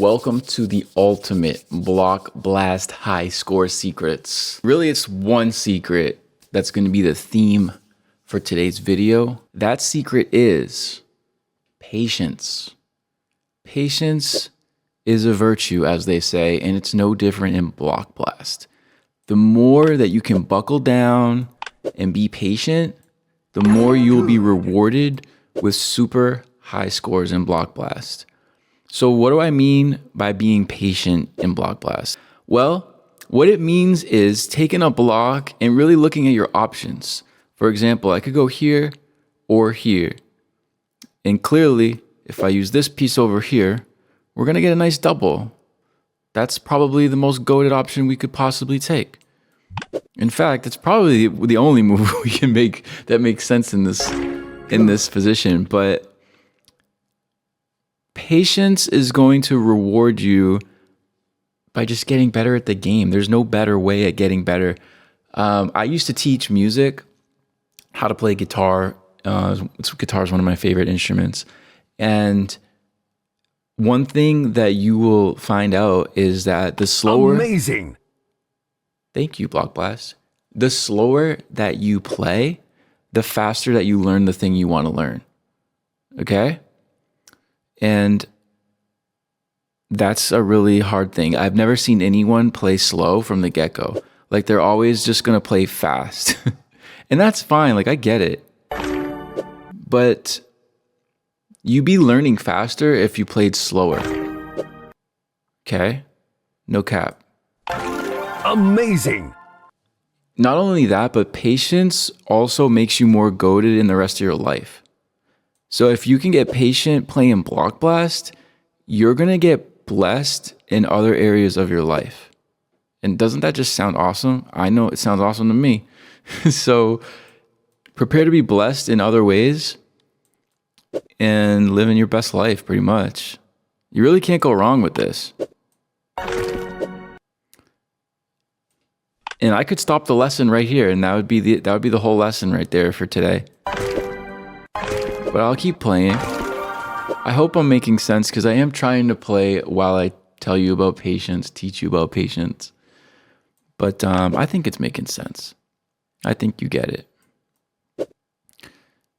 Welcome to the ultimate block blast high score secrets. Really, it's one secret that's going to be the theme for today's video. That secret is patience. Patience is a virtue, as they say, and it's no different in block blast. The more that you can buckle down and be patient, the more you will be rewarded with super high scores in block blast. So what do I mean by being patient in block blast? Well, what it means is taking a block and really looking at your options. For example, I could go here or here. And clearly, if I use this piece over here, we're going to get a nice double. That's probably the most goated option we could possibly take. In fact, it's probably the only move we can make that makes sense in this position. But patience is going to reward you by just getting better at the game. There's no better way at getting better. I used to teach music, how to play guitar. Guitar is one of my favorite instruments. And one thing that you will find out is that the slower... Amazing! Thank you, Block Blast. The slower that you play, the faster that you learn the thing you want to learn. Okay? And that's a really hard thing. I've never seen anyone play slow from the get-go. Like, they're always just going to play fast. And that's fine. Like, I get it. But you'd be learning faster if you played slower. Okay? No cap. Amazing! Not only that, but patience also makes you more goated in the rest of your life. So if you can get patient playing Block Blast, you're going to get blessed in other areas of your life. And doesn't that just sound awesome? I know it sounds awesome to me. So prepare to be blessed in other ways and living your best life, pretty much. You really can't go wrong with this. And I could stop the lesson right here, and that would be the whole lesson right there for today. But I'll keep playing. I hope I'm making sense because I am trying to play while I tell you about patience, teach you about patience. But I think it's making sense. I think you get it.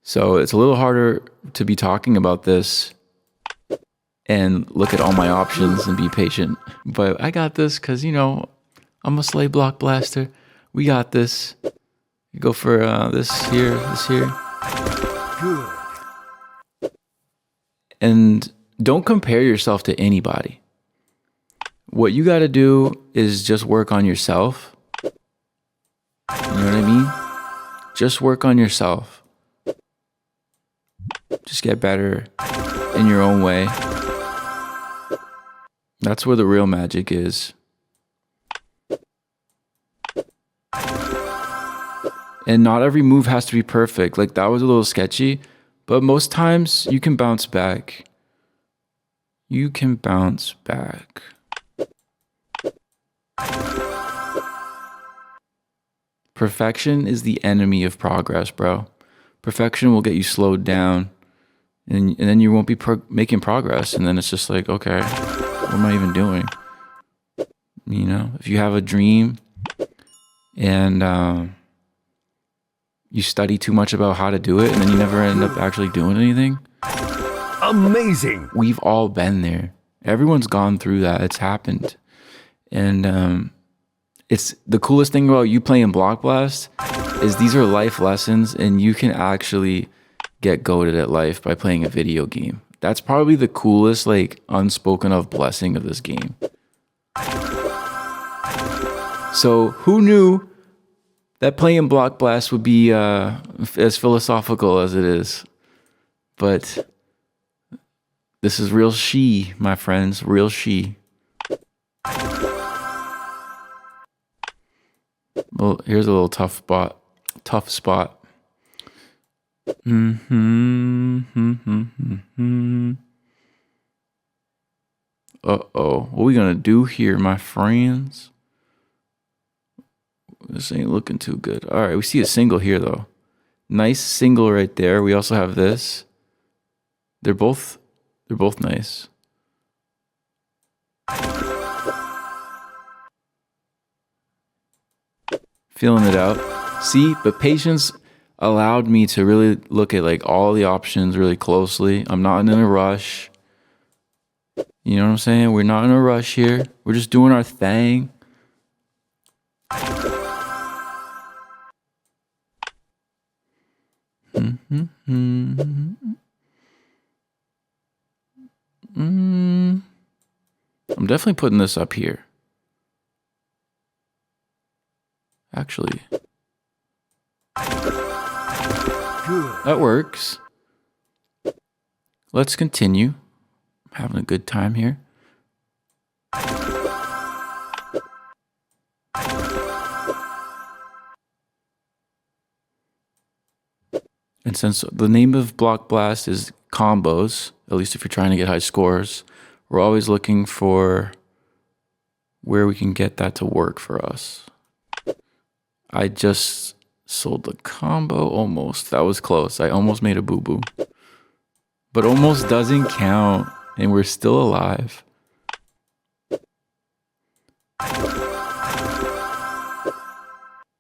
So it's a little harder to be talking about this and look at all my options and be patient. But I got this because, you know, I'm a slay block blaster. We got this. You go for this here, this here. Good. And don't compare yourself to anybody. What you got to do is just work on yourself. You know what I mean? Just work on yourself. Just get better in your own way. That's where the real magic is. And not every move has to be perfect. Like, that was a little sketchy, but most times you can bounce back. You can bounce back. Perfection is the enemy of progress, bro. Perfection will get you slowed down, and then you won't be making progress, and then it's just like, okay, what am I even doing? You know, if you have a dream and you study too much about how to do it, and then you never end up actually doing anything. Amazing! We've all been there. Everyone's gone through that. It's happened. And it's the coolest thing about you playing Block Blast is these are life lessons, and you can actually get goated at life by playing a video game. That's probably the coolest, like, unspoken of blessing of this game. So who knew that playing Block Blast would be as philosophical as it is? But this is real she, my friends, real she. Well, here's a little tough spot. Uh-oh. What are we gonna do here, my friends? This ain't looking too good. All right, we see a single here, though. Nice single right there. We also have this. They're both nice. feeling it out. See, but patience allowed me to really look at like all the options really closely. I'm not in a rush. You know what I'm saying? We're not in a rush here. We're just doing our thing. I'm definitely putting this up here. Actually, that works. Let's continue. I'm having a good time here. And since the name of Block Blast is combos, at least if you're trying to get high scores, we're always looking for where we can get that to work for us. I just sold the combo almost. That was close. I almost made a boo-boo. But almost doesn't count, and we're still alive.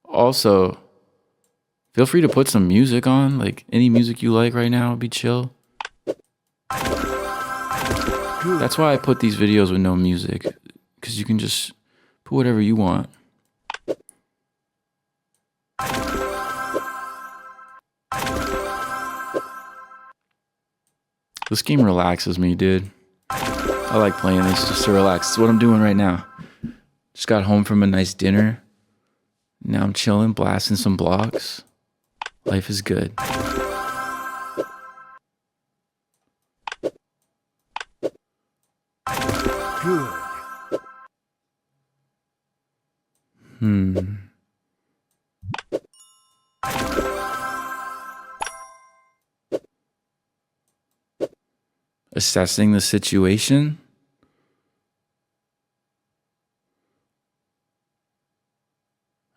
Also, feel free to put some music on. Like, any music you like right now would be chill. That's why I put these videos with no music, because you can just put whatever you want. This game relaxes me, dude. I like playing this just to relax. It's what I'm doing right now. Just got home from a nice dinner. Now I'm chilling, blasting some blocks. Life is good. Good. Assessing the situation.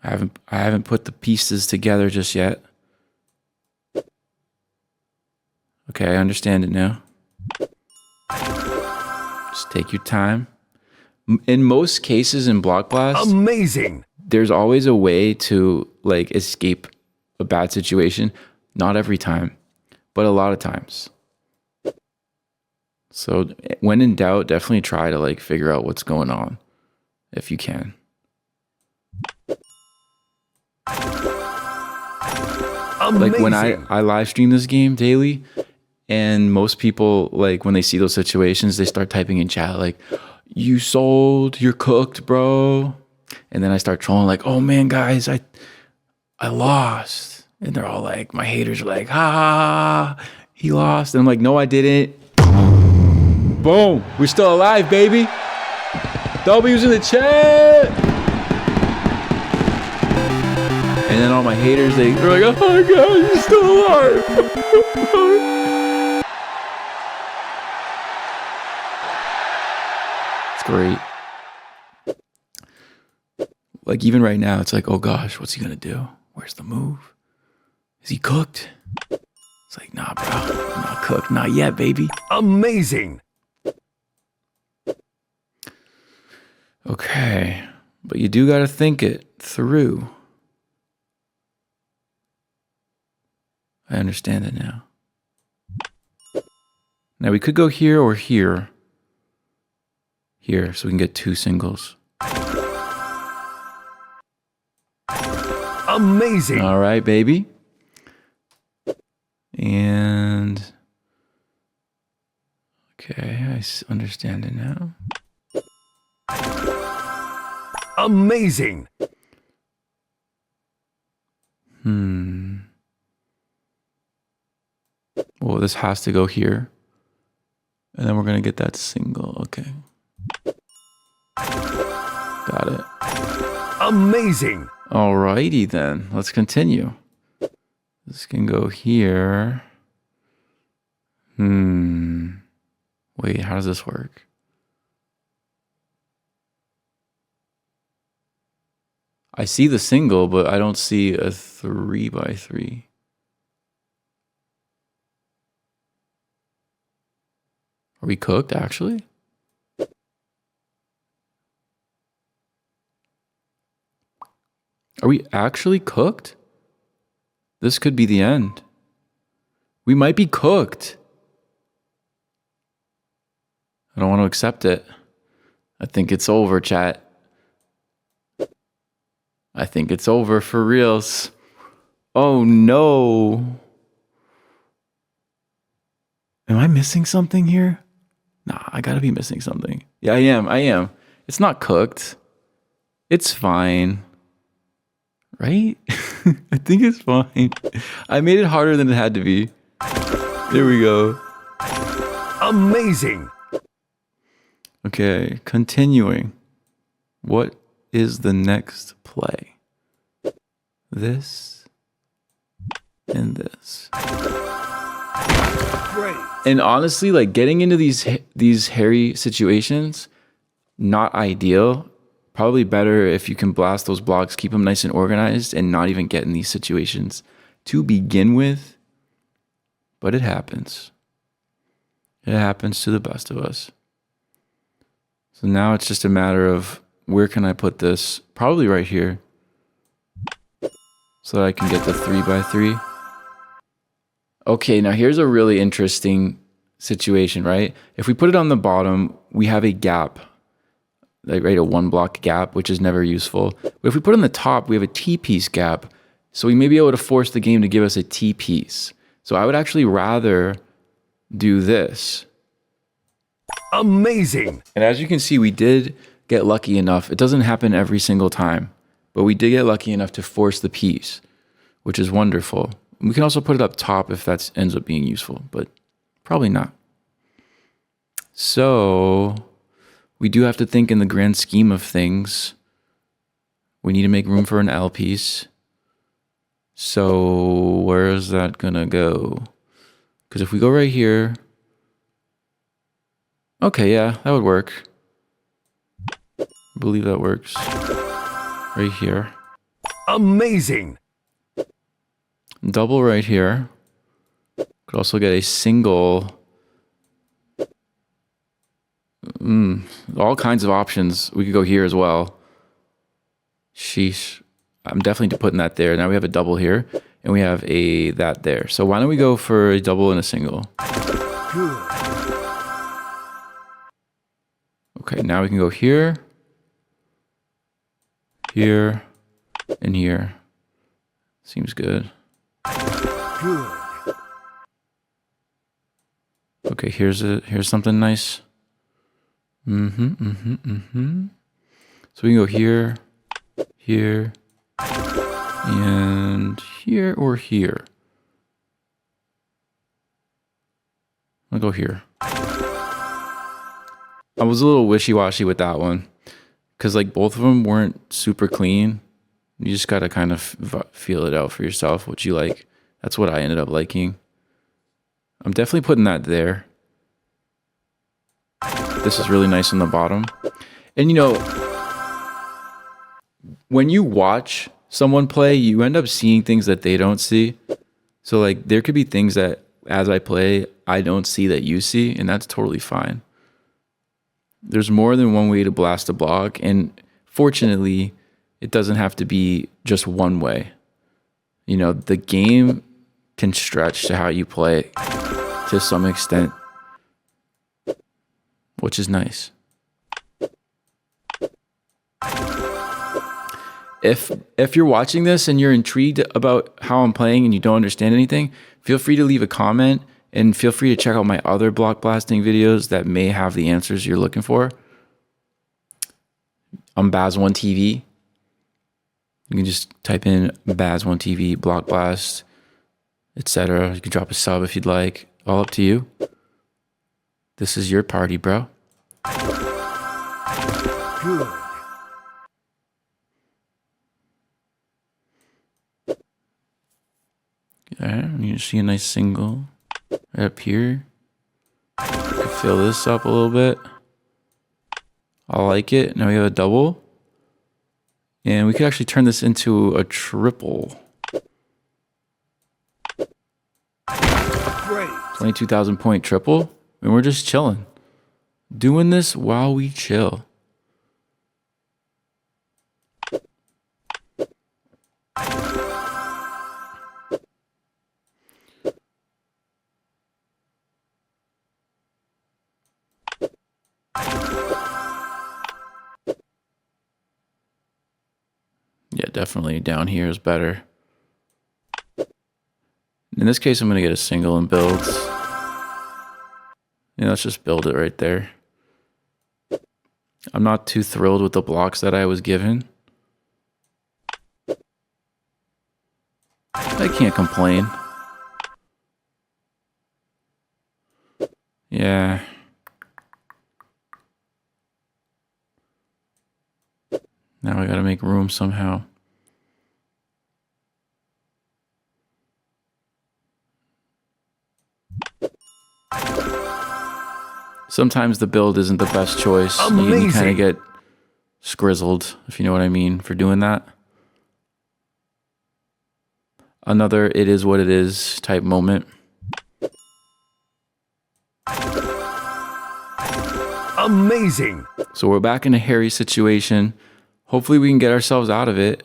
I haven't put the pieces together just yet. Okay, I understand it now. Just take your time. In most cases in Block Blast, Amazing. there's always a way to like escape a bad situation. Not every time, but a lot of times. So when in doubt, definitely try to like figure out what's going on if you can. Amazing. Like when I live stream this game daily, and most people, like when they see those situations, they start typing in chat like, "You sold, you're cooked, bro." And then I start trolling like, "Oh man, guys, I lost." And they're all like, my haters are like, "Ha, he lost." And I'm like, "No, I didn't." Boom, we're still alive, baby. W's in the chat. And then all my haters, they're like, "Oh my god, you're still alive." It's great. Like even right now, it's like, oh gosh, what's he gonna do? Where's the move? Is he cooked? It's like, nah, bro, I'm not cooked. Not yet, baby. Amazing. Okay, but you do gotta think it through. I understand it now. Now we could go here or here. Here, so we can get 2 singles. Amazing. All right, baby. And okay, I understand it now. Amazing. Well, this has to go here. And then we're going to get that single. Okay. Got it. Amazing. Alrighty then. Let's continue. This can go here. Wait, how does this work? I see the single, but I don't see a 3x3. Are we cooked, actually? Are we actually cooked? This could be the end. We might be cooked. I don't want to accept it. I think it's over, chat. I think it's over for reals. Oh no. Am I missing something here? Nah, I gotta be missing something. Yeah, I am. It's not cooked. It's fine. Right? I think it's fine. I made it harder than it had to be. There we go. Amazing. Okay, continuing. What is the next play? This and this. Great. And honestly, like getting into these hairy situations, not ideal. Probably better if you can blast those blocks, keep them nice and organized, and not even get in these situations to begin with. But it happens. It happens to the best of us. So now it's just a matter of where can I put this? Probably right here. So that I can get the 3x3. Okay, now here's a really interesting situation, right? If we put it on the bottom, we have a gap. Like, right, a 1-block gap, which is never useful. But if we put it on the top, we have a T-piece gap. So we may be able to force the game to give us a T-piece. So I would actually rather do this. Amazing. And as you can see, we did get lucky enough. It doesn't happen every single time, but we did get lucky enough to force the piece, which is wonderful. We can also put it up top if that ends up being useful, but probably not. So we do have to think in the grand scheme of things. We need to make room for an L piece. So where is that gonna go? Because if we go right here, okay, yeah, that would work. I believe that works. Right here. Amazing. Double right here. Could also get a single. All kinds of options. We could go here as well. Sheesh. I'm definitely putting that there. Now we have a double here, and we have that there. So why don't we go for a double and a single? Good. Okay, now we can go here, here, and here. Seems good. Good. Okay, here's something nice. So we can go here, here, and here or here. I'll go here. I was a little wishy-washy with that one because like both of them weren't super clean. You just got to kind of feel it out for yourself, what you like. That's what I ended up liking. I'm definitely putting that there. This is really nice on the bottom. And you know, when you watch someone play, you end up seeing things that they don't see. So like there could be things that as I play, I don't see that you see, and that's totally fine. There's more than one way to blast a block, and fortunately, it doesn't have to be just one way. You know, the game can stretch to how you play it to some extent, which is nice. If you're watching this and you're intrigued about how I'm playing and you don't understand anything, feel free to leave a comment and feel free to check out my other block blasting videos that may have the answers you're looking for. I'm Baz1TV. You can just type in Baz1TV, block blast, etc. You can drop a sub if you'd like. All up to you. This is your party, bro. Good. Alright, you see a nice single right up here. You can fill this up a little bit. I like it. Now we have a double. And we could actually turn this into a triple. Great. 22,000 point triple. And we're just chilling. Doing this while we chill. definitely down here is better. In this case, I'm going to get a single and build. Yeah, let's just build it right there. I'm not too thrilled with the blocks that I was given. I can't complain. Yeah. Now I gotta make room somehow. Sometimes the build isn't the best choice. You kind of get scrizzled, if you know what I mean, for doing that. Another it is what it is type moment. Amazing. So we're back in a hairy situation. Hopefully we can get ourselves out of it.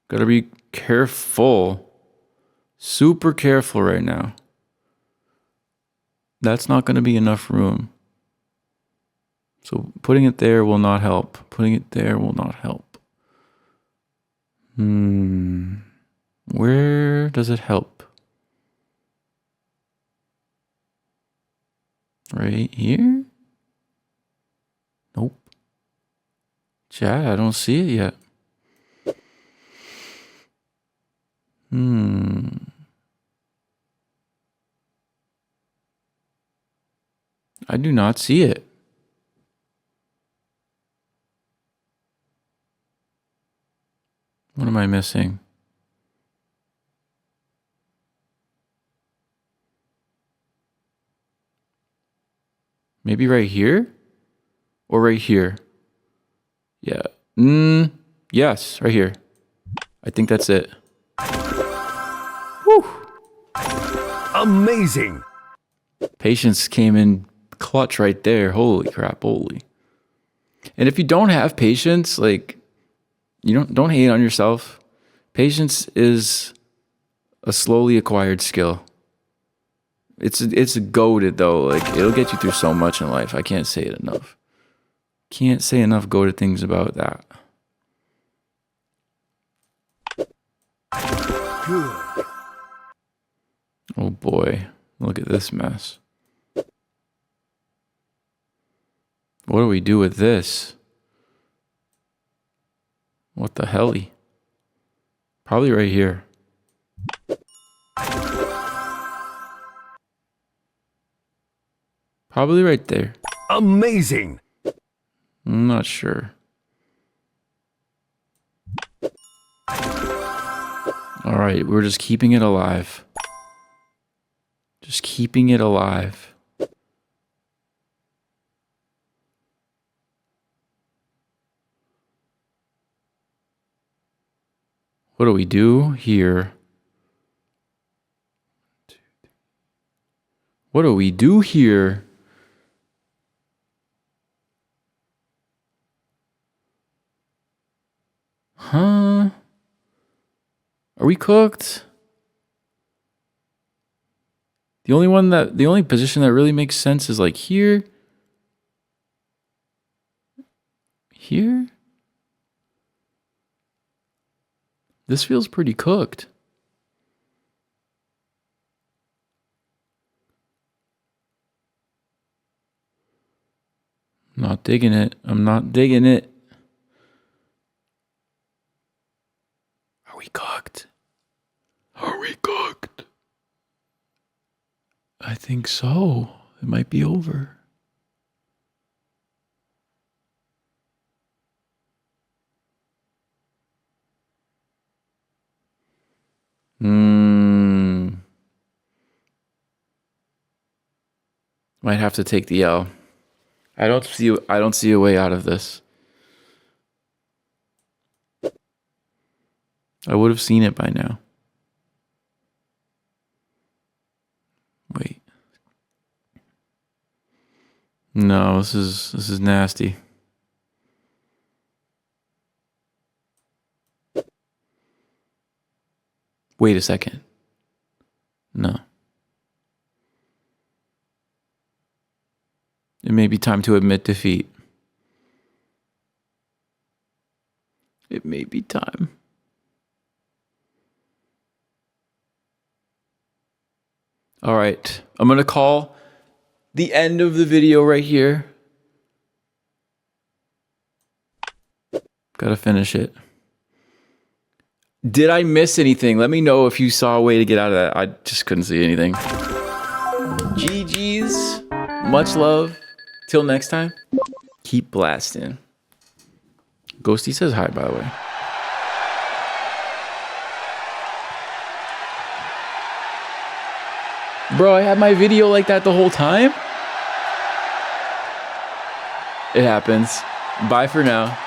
Gotta be careful. Super careful right now. That's not gonna be enough room. So putting it there will not help. Putting it there will not help. Where does it help? Right here? Nope. Chat, I don't see it yet. I do not see it. What am I missing? Maybe right here? Or right here? Yeah. Yes, right here. I think that's it. Whew. Amazing. Patience came in clutch right there. Holy crap, holy. And if you don't have patience, like, you don't hate on yourself. Patience is a slowly acquired skill. It's goated though. Like, it'll get you through so much in life. I can't say it enough. Can't say enough goated things about that. Good. Oh boy, look at this mess. What do we do with this? What the helly? Probably right here. Probably right there. Amazing. I'm not sure. All right, we're just keeping it alive. Just keeping it alive. What do we do here? What do we do here? Huh? Are we cooked? The only position that really makes sense is like here. Here? This feels pretty cooked. I'm not digging it. I'm not digging it. Are we cooked? Are we cooked? I think so. It might be over. Might have to take the L. I don't see a way out of this. I would have seen it by now. Wait. No, this is nasty. Wait a second. No. It may be time to admit defeat. It may be time. All right, I'm gonna call the end of the video right here. Gotta finish it. Did I miss anything? Let me know if you saw a way to get out of that. I just couldn't see anything. GG's. Much love. Till next time. Keep blasting. Ghosty says hi, by the way. Bro, I had my video like that the whole time? It happens. Bye for now.